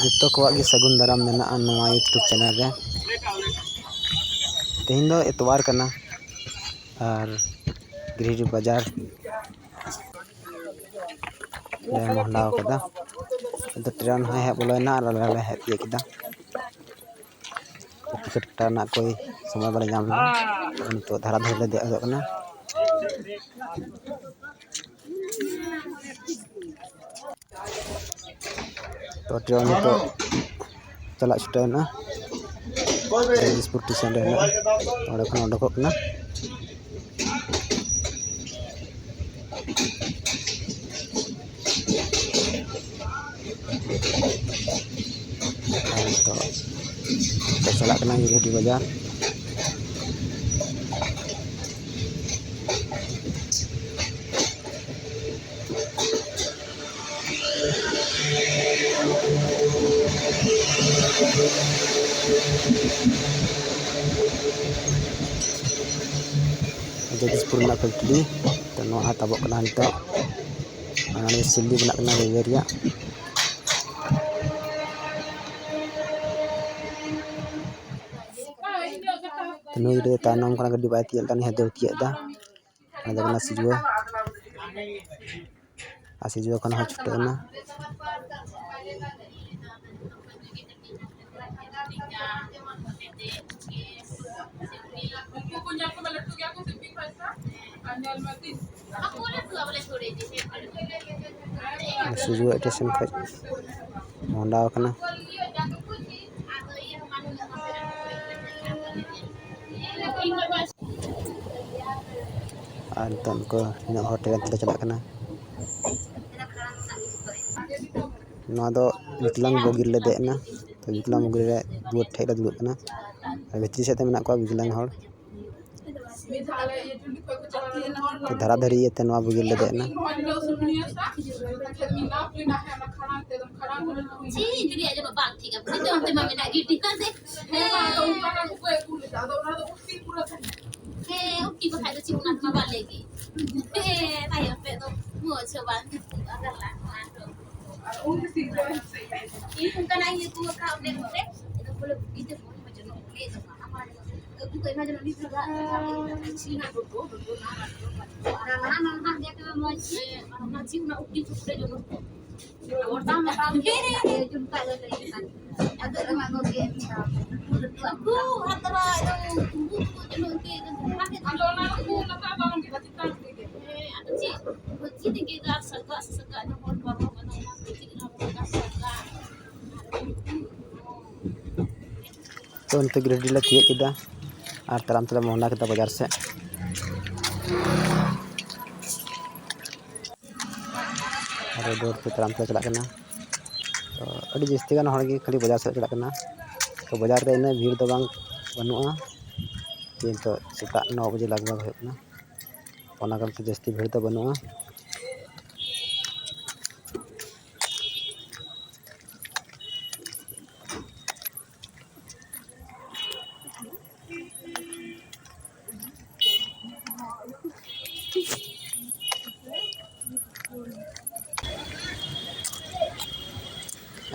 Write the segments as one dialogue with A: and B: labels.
A: जोतो कोवाग गे सगुन दाराम मेना नवा यूट्यूब चैनल रे। तेहिं दो एतवार कना और गिरिडीह बाजार ले मोहंडाव कदा तो ट्रेन है बोलोना और आले हेज तिये किदा टिकट कटाना कोई समय बारे नाम ला तो धारा धरे ले देख कना तो ट्रेन तो चला छुटाना जगदीशपुर स्टेशन रे और खन उडकोक ना तो चला कना गिरिडीह बाजार जगदीशपुर ना फैक्ट्री तो नवा ताबो कना नितो अनाने सिल्ली बना कना रेलवे रिया नुई रे तानम कना गड्डी बाय तियल तानी हदर तिया दा अदा कना सिजुआ कना ह छुटना सिजुआ स्टेशन खज मोहंडाव कना और तनको इन होटल ते चला कना नवा दो विकलांग बोगी ले देना तो विकलांग बोगी रे दुआ ठेक रे दुआ कना भितरी से मेना को विकलांग हर तो धारा धरी ते नवा बोगी ले देना तो उनते गिरिडीह ले तिये किदा और तराम तला मोहना किदा बाजार से अरे दौड़ पे तराम तला चला कना तो अड़ी जस्ती गान हड़ गे खाली बाजार से चला कना तो बाजार रे इना भीड़ दो बांग बनुआ तीन तो सेता 9 बजे लगभग होना ओना कम से जस्ती भीड़ तो बनुआ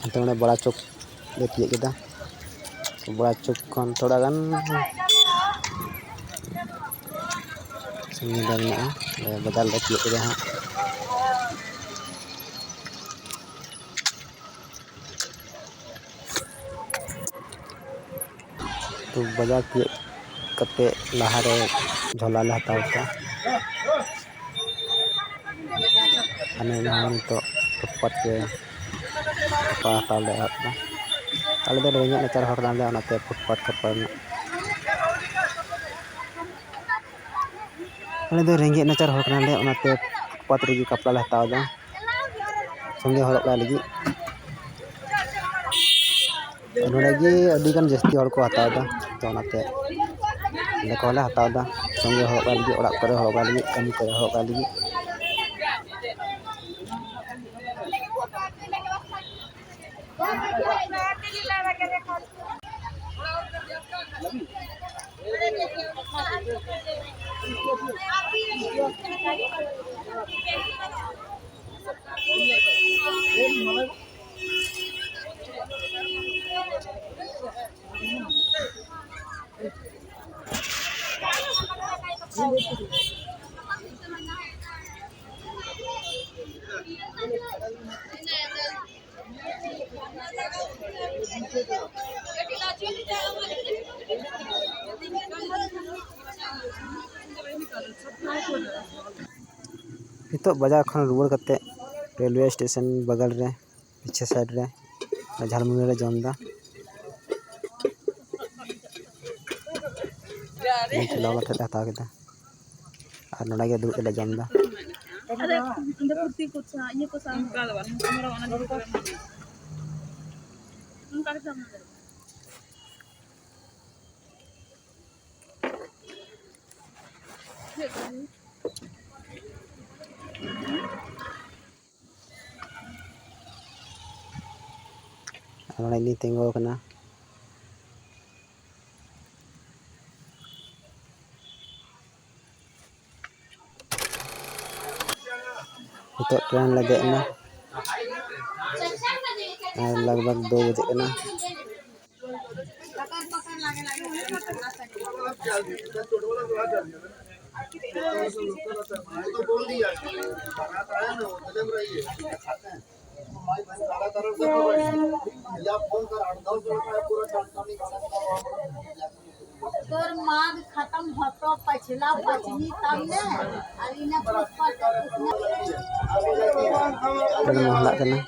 A: अंत बड़ा चौक ले तिये किदा बड़ा चौक खन थोड़ा गान संगीदा मेना बाजार ले तिये किदा हां तो बाजार तिये कते लहा रे झोला ले हतावता अने नाम तो फुटपाथ के हताव ले हता आले दो रेंगे नचार हर नाले ओनाते फुटपाथ के पर आले दो रेंगे नचार हर नाले ओनाते फुटपाथ रे कपड़ा ले हताव दा संगे हरक लगी नोड़े अभी गान जस्ती हर को हताव दा तो ओनाते ले को ले हताव दा संगे हरक लगी ओड़ा करे हरक लगी कमी करे हरक लगी नितो बाजार खन रुआड़ कते रेलवे स्टेशन बगल रे पीछे साइड रे झालमुड़ी रे जमदा चलाव ला ठेला हताव केदा और नोडा के दुड़ ले जमदा
B: अरे अंदर कुर्ती को ये को साम का दवा हमरा वाला जो को उनका साम
A: नोडा नी तेंगो कना नितो ट्रेन ले देना लगभग 2 बजे कना
C: तोर माग खत्म होतो पछला पछनी तब ने अलीना पुष्पा
A: ट्रेन महला कना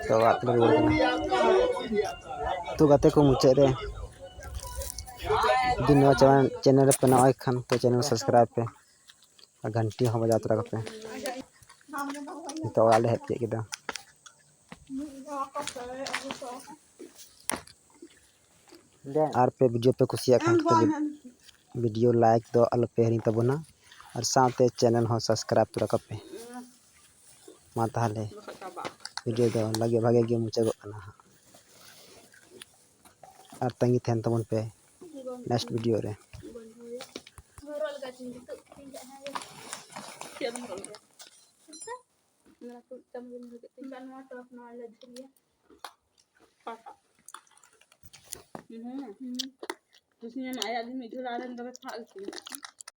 A: तो बात रे रुआड़ कना तो गाते को मुचे रे दिन चैनल पे नवा खान तो चैनल सब्सक्राइब पे और घंटी हो बजा तोरा पे तो वाले हेत केदा और पे वीडियो पे कुसिया खान तो वीडियो लाइक दो अल पे हरी तबना और साथे चैनल हो सब्सक्राइब तोरा पे मा ताहले वीडियो दो लगे भागे गे मुचे गो कना और तंगी थेन तबन पे नेक्स्ट वीडियो रे
B: Terus ni ayat ni jual ada dapat hal tu.